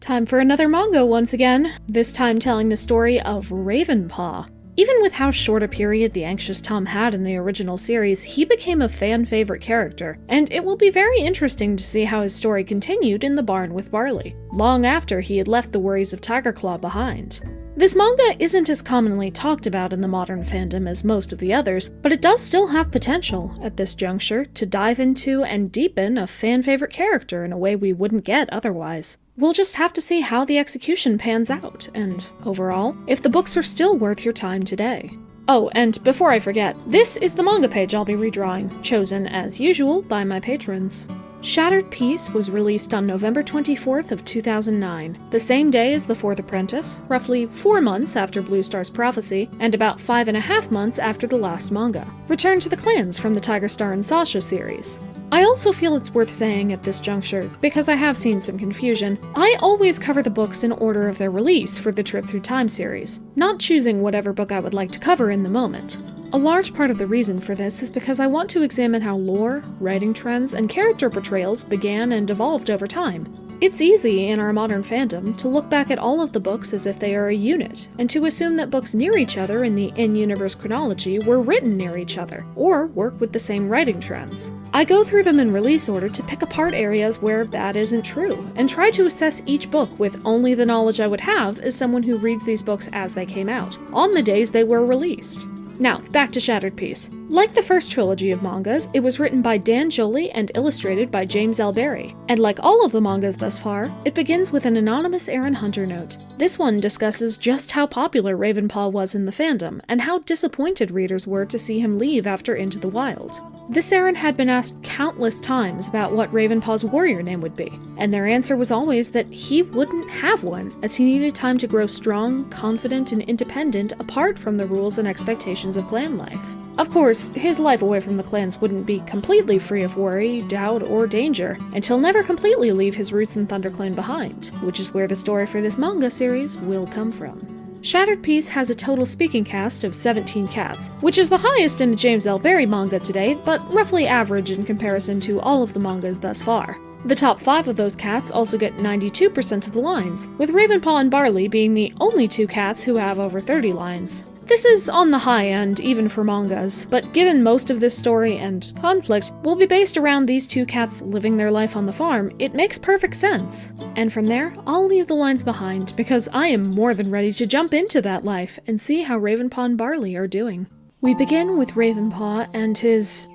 Time for another manga once again, this time telling the story of Ravenpaw. Even with how short a period the Anxious Tom had in the original series, he became a fan-favorite character, and it will be very interesting to see how his story continued in the barn with Barley, long after he had left the worries of Tiger Claw behind. This manga isn't as commonly talked about in the modern fandom as most of the others, but it does still have potential, at this juncture, to dive into and deepen a fan-favorite character in a way we wouldn't get otherwise. We'll just have to see how the execution pans out, and, overall, if the books are still worth your time today. Oh, and before I forget, this is the manga page I'll be redrawing, chosen, as usual, by my patrons. Shattered Peace was released on November 24th of 2009, the same day as The Fourth Apprentice, roughly 4 months after Blue Star's Prophecy, and about 5.5 months after the last manga. Return to the clans from the Tiger Star and Sasha series. I also feel it's worth saying at this juncture, because I have seen some confusion, I always cover the books in order of their release for the Trip Through Time series, not choosing whatever book I would like to cover in the moment. A large part of the reason for this is because I want to examine how lore, writing trends, and character portrayals began and evolved over time. It's easy in our modern fandom to look back at all of the books as if they are a unit, and to assume that books near each other in the in-universe chronology were written near each other, or work with the same writing trends. I go through them in release order to pick apart areas where that isn't true, and try to assess each book with only the knowledge I would have as someone who reads these books as they came out, on the days they were released. Now, back to Shattered Peace. Like the first trilogy of mangas, it was written by Dan Jolie and illustrated by James L. Barry. And like all of the mangas thus far, it begins with an anonymous Aaron Hunter note. This one discusses just how popular Ravenpaw was in the fandom, and how disappointed readers were to see him leave after Into the Wild. This Aaron had been asked countless times about what Ravenpaw's warrior name would be, and their answer was always that he wouldn't have one, as he needed time to grow strong, confident, and independent apart from the rules and expectations of clan life. Of course, his life away from the clans wouldn't be completely free of worry, doubt, or danger, and he'll never completely leave his roots in ThunderClan behind, which is where the story for this manga series will come from. Shattered Peace has a total speaking cast of 17 cats, which is the highest in a James L. Barry manga to date, but roughly average in comparison to all of the mangas thus far. The top 5 of those cats also get 92% of the lines, with Ravenpaw and Barley being the only 2 cats who have over 30 lines. This is on the high end, even for mangas, but given most of this story and conflict will be based around these 2 cats living their life on the farm, it makes perfect sense. And from there, I'll leave the lines behind, because I am more than ready to jump into that life and see how Ravenpaw and Barley are doing. We begin with Ravenpaw and his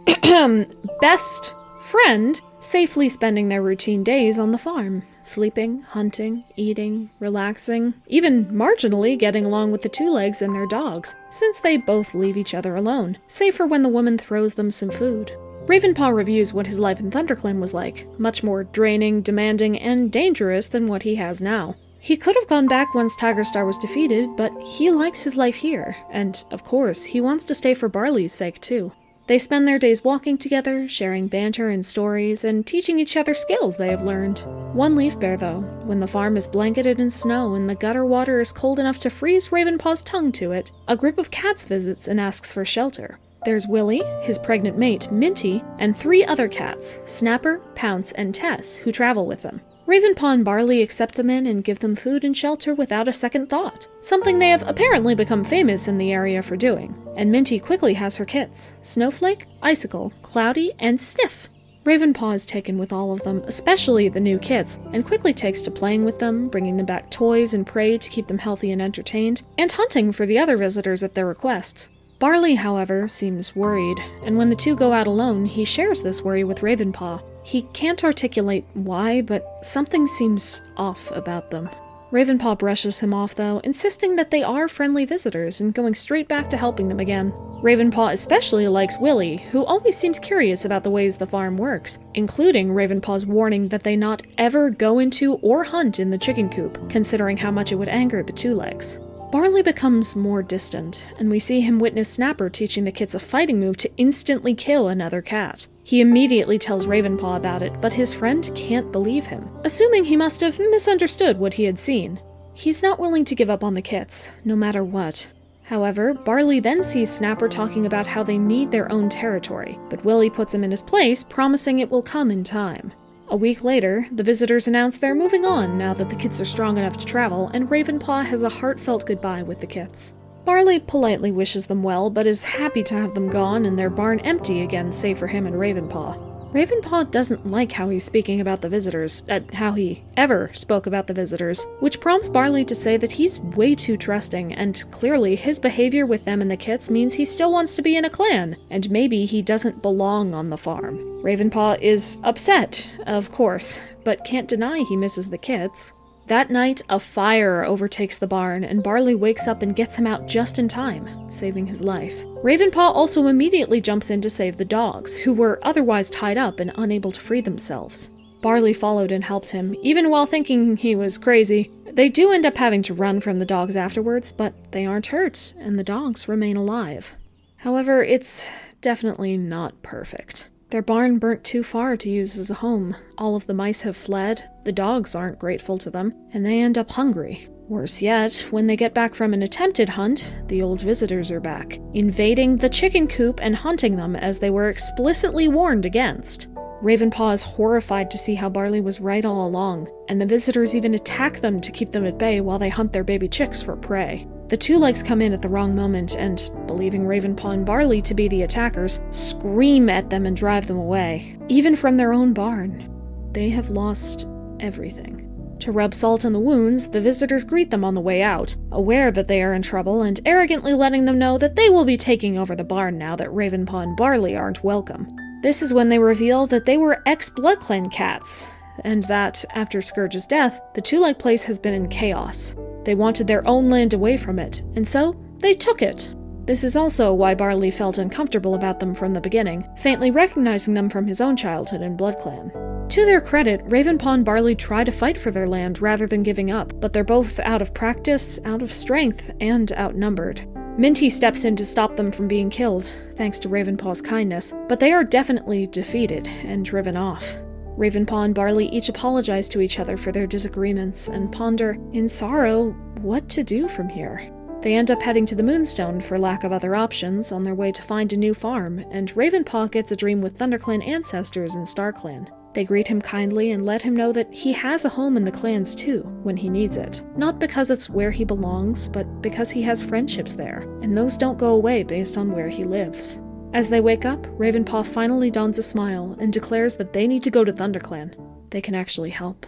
best friend safely spending their routine days on the farm, sleeping, hunting, eating, relaxing, even marginally getting along with the 2 legs and their dogs, since they both leave each other alone, save for when the woman throws them some food. Ravenpaw reviews what his life in ThunderClan was like, much more draining, demanding, and dangerous than what he has now. He could have gone back once Tiger Star was defeated, but he likes his life here, and, of course, he wants to stay for Barley's sake too. They spend their days walking together, sharing banter and stories, and teaching each other skills they have learned. One leaf bear, though, when the farm is blanketed in snow and the gutter water is cold enough to freeze Ravenpaw's tongue to it, a group of cats visits and asks for shelter. There's Willie, his pregnant mate, Minty, and 3 other cats, Snapper, Pounce, and Tess, who travel with them. Ravenpaw and Barley accept them in and give them food and shelter without a second thought, something they have apparently become famous in the area for doing. And Minty quickly has her kits, Snowflake, Icicle, Cloudy, and Sniff. Ravenpaw is taken with all of them, especially the new kits, and quickly takes to playing with them, bringing them back toys and prey to keep them healthy and entertained, and hunting for the other visitors at their requests. Barley, however, seems worried, and when the 2 go out alone, he shares this worry with Ravenpaw. He can't articulate why, but something seems off about them. Ravenpaw brushes him off, though, insisting that they are friendly visitors and going straight back to helping them again. Ravenpaw especially likes Willie, who always seems curious about the ways the farm works, including Ravenpaw's warning that they not ever go into or hunt in the chicken coop, considering how much it would anger the 2 legs. Barley becomes more distant, and we see him witness Snapper teaching the kits a fighting move to instantly kill another cat. He immediately tells Ravenpaw about it, but his friend can't believe him, assuming he must have misunderstood what he had seen. He's not willing to give up on the kits, no matter what. However, Barley then sees Snapper talking about how they need their own territory, but Willie puts him in his place, promising it will come in time. A week later, the visitors announce they're moving on now that the kits are strong enough to travel, and Ravenpaw has a heartfelt goodbye with the kits. Barley politely wishes them well, but is happy to have them gone and their barn empty again save for him and Ravenpaw. Ravenpaw doesn't like how he's speaking about the visitors, how he ever spoke about the visitors, which prompts Barley to say that he's way too trusting, and clearly his behavior with them and the kits means he still wants to be in a clan, and maybe he doesn't belong on the farm. Ravenpaw is upset, of course, but can't deny he misses the kits. That night, a fire overtakes the barn, and Barley wakes up and gets him out just in time, saving his life. Ravenpaw also immediately jumps in to save the dogs, who were otherwise tied up and unable to free themselves. Barley followed and helped him, even while thinking he was crazy. They do end up having to run from the dogs afterwards, but they aren't hurt, and the dogs remain alive. However, it's definitely not perfect. Their barn burnt too far to use as a home. All of the mice have fled, the dogs aren't grateful to them, and they end up hungry. Worse yet, when they get back from an attempted hunt, the old visitors are back, invading the chicken coop and hunting them as they were explicitly warned against. Ravenpaw is horrified to see how Barley was right all along, and the visitors even attack them to keep them at bay while they hunt their baby chicks for prey. The Two Legs come in at the wrong moment and, believing Ravenpaw and Barley to be the attackers, scream at them and drive them away, even from their own barn. They have lost everything. To rub salt in the wounds, the visitors greet them on the way out, aware that they are in trouble and arrogantly letting them know that they will be taking over the barn now that Ravenpaw and Barley aren't welcome. This is when they reveal that they were ex-Blood Clan cats, and that, after Scourge's death, the Two-Leg place has been in chaos. They wanted their own land away from it, and so they took it. This is also why Barley felt uncomfortable about them from the beginning, faintly recognizing them from his own childhood in Blood Clan. To their credit, Ravenpaw and Barley try to fight for their land rather than giving up, but they're both out of practice, out of strength, and outnumbered. Minty steps in to stop them from being killed, thanks to Ravenpaw's kindness, but they are definitely defeated and driven off. Ravenpaw and Barley each apologize to each other for their disagreements and ponder, in sorrow, what to do from here. They end up heading to the Moonstone for lack of other options on their way to find a new farm, and Ravenpaw gets a dream with ThunderClan ancestors in StarClan. They greet him kindly and let him know that he has a home in the clans too, when he needs it. Not because it's where he belongs, but because he has friendships there, and those don't go away based on where he lives. As they wake up, Ravenpaw finally dons a smile and declares that they need to go to ThunderClan. They can actually help.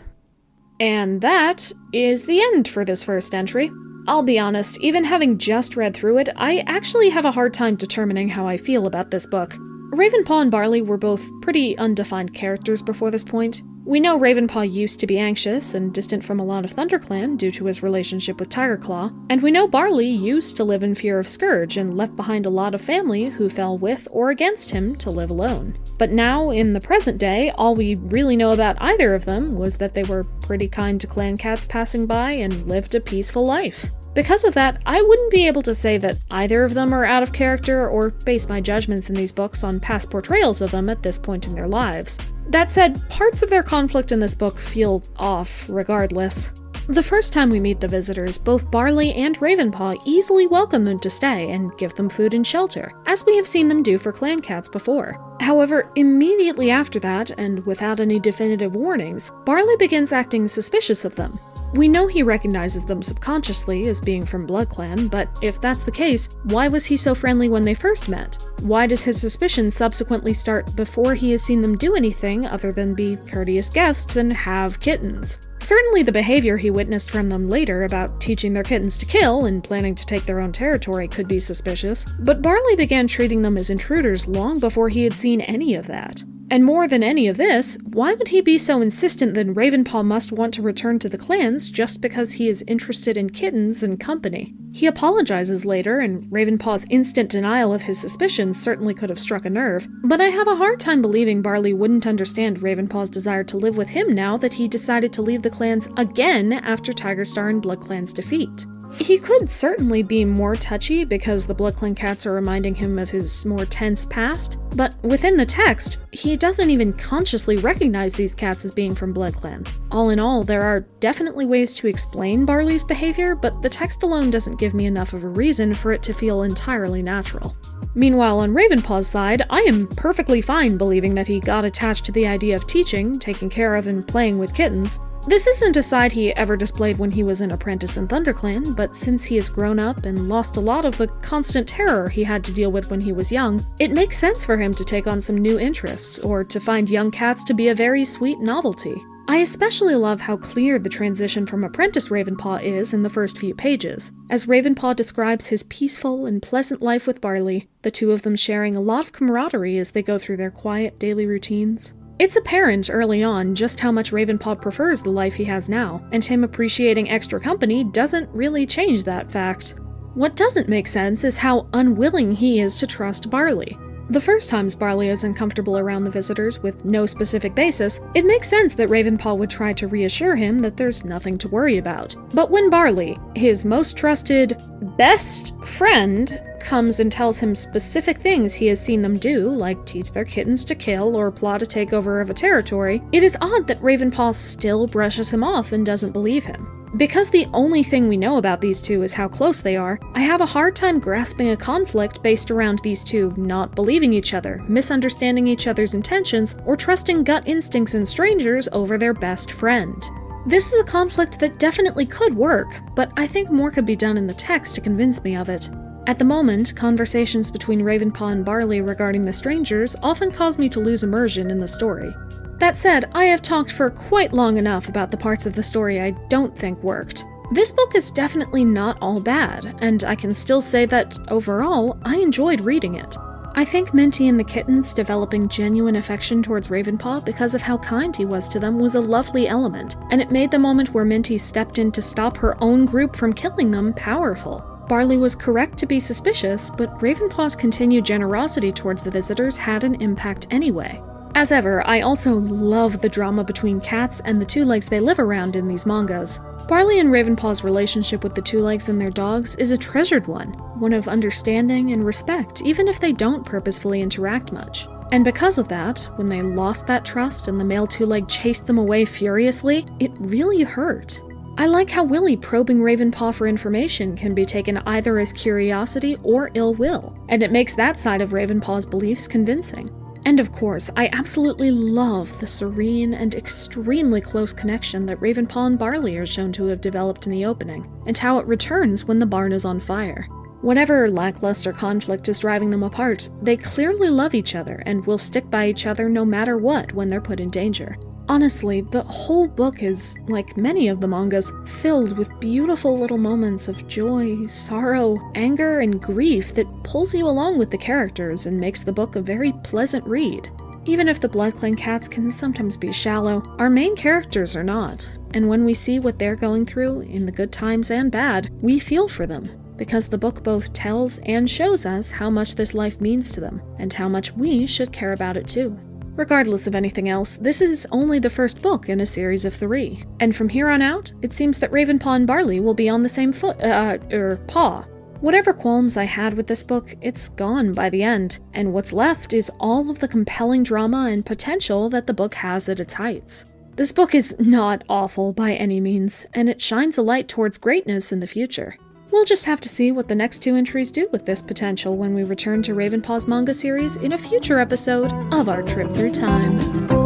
And that is the end for this first entry. I'll be honest, even having just read through it, I actually have a hard time determining how I feel about this book. Ravenpaw and Barley were both pretty undefined characters before this point. We know Ravenpaw used to be anxious and distant from a lot of ThunderClan due to his relationship with Tigerclaw, and we know Barley used to live in fear of Scourge and left behind a lot of family who fell with or against him to live alone. But now, in the present day, all we really know about either of them was that they were pretty kind to clan cats passing by and lived a peaceful life. Because of that, I wouldn't be able to say that either of them are out of character or base my judgments in these books on past portrayals of them at this point in their lives. That said, parts of their conflict in this book feel off regardless. The first time we meet the visitors, both Barley and Ravenpaw easily welcome them to stay and give them food and shelter, as we have seen them do for clan cats before. However, immediately after that, and without any definitive warnings, Barley begins acting suspicious of them. We know he recognizes them subconsciously as being from Blood Clan, but if that's the case, why was he so friendly when they first met? Why does his suspicion subsequently start before he has seen them do anything other than be courteous guests and have kittens? Certainly the behavior he witnessed from them later about teaching their kittens to kill and planning to take their own territory could be suspicious, but Barley began treating them as intruders long before he had seen any of that. And more than any of this, why would he be so insistent that Ravenpaw must want to return to the clans just because he is interested in kittens and company? He apologizes later, and Ravenpaw's instant denial of his suspicions certainly could have struck a nerve, but I have a hard time believing Barley wouldn't understand Ravenpaw's desire to live with him now that he decided to leave the clans again after Tigerstar and Blood Clan's defeat. He could certainly be more touchy because the Blood Clan cats are reminding him of his more tense past, but within the text, he doesn't even consciously recognize these cats as being from Blood Clan. All in all, there are definitely ways to explain Barley's behavior, but the text alone doesn't give me enough of a reason for it to feel entirely natural. Meanwhile, on Ravenpaw's side, I am perfectly fine believing that he got attached to the idea of teaching, taking care of, and playing with kittens. This isn't a side he ever displayed when he was an apprentice in ThunderClan, but since he has grown up and lost a lot of the constant terror he had to deal with when he was young, it makes sense for him to take on some new interests, or to find young cats to be a very sweet novelty. I especially love how clear the transition from apprentice Ravenpaw is in the first few pages, as Ravenpaw describes his peaceful and pleasant life with Barley, the two of them sharing a lot of camaraderie as they go through their quiet daily routines. It's apparent early on just how much Ravenpaw prefers the life he has now, and him appreciating extra company doesn't really change that fact. What doesn't make sense is how unwilling he is to trust Barley. The first times Barley is uncomfortable around the visitors with no specific basis, it makes sense that Ravenpaw would try to reassure him that there's nothing to worry about. But when Barley, his most trusted, best friend, comes and tells him specific things he has seen them do, like teach their kittens to kill or plot a takeover of a territory, it is odd that Ravenpaw still brushes him off and doesn't believe him. Because the only thing we know about these two is how close they are, I have a hard time grasping a conflict based around these two not believing each other, misunderstanding each other's intentions, or trusting gut instincts in strangers over their best friend. This is a conflict that definitely could work, but I think more could be done in the text to convince me of it. At the moment, conversations between Ravenpaw and Barley regarding the strangers often cause me to lose immersion in the story. That said, I have talked for quite long enough about the parts of the story I don't think worked. This book is definitely not all bad, and I can still say that, overall, I enjoyed reading it. I think Minty and the kittens developing genuine affection towards Ravenpaw because of how kind he was to them was a lovely element, and it made the moment where Minty stepped in to stop her own group from killing them powerful. Barley was correct to be suspicious, but Ravenpaw's continued generosity towards the visitors had an impact anyway. As ever, I also love the drama between cats and the two legs they live around in these mangas. Barley and Ravenpaw's relationship with the two legs and their dogs is a treasured one of understanding and respect, even if they don't purposefully interact much. And because of that, when they lost that trust and the male two-leg chased them away furiously, it really hurt. I like how Willy probing Ravenpaw for information can be taken either as curiosity or ill will, and it makes that side of Ravenpaw's beliefs convincing. And of course, I absolutely love the serene and extremely close connection that Ravenpaw and Barley are shown to have developed in the opening, and how it returns when the barn is on fire. Whatever lackluster conflict is driving them apart, they clearly love each other and will stick by each other no matter what when they're put in danger. Honestly, the whole book is, like many of the mangas, filled with beautiful little moments of joy, sorrow, anger, and grief that pulls you along with the characters and makes the book a very pleasant read. Even if the BloodClan cats can sometimes be shallow, our main characters are not, and when we see what they're going through, in the good times and bad, we feel for them, because the book both tells and shows us how much this life means to them, and how much we should care about it too. Regardless of anything else, this is only the first book in a series of 3, and from here on out, it seems that Ravenpaw and Barley will be on the same paw. Whatever qualms I had with this book, it's gone by the end, and what's left is all of the compelling drama and potential that the book has at its heights. This book is not awful by any means, and it shines a light towards greatness in the future. We'll just have to see what the next 2 entries do with this potential when we return to Ravenpaw's manga series in a future episode of our Trip Through Time.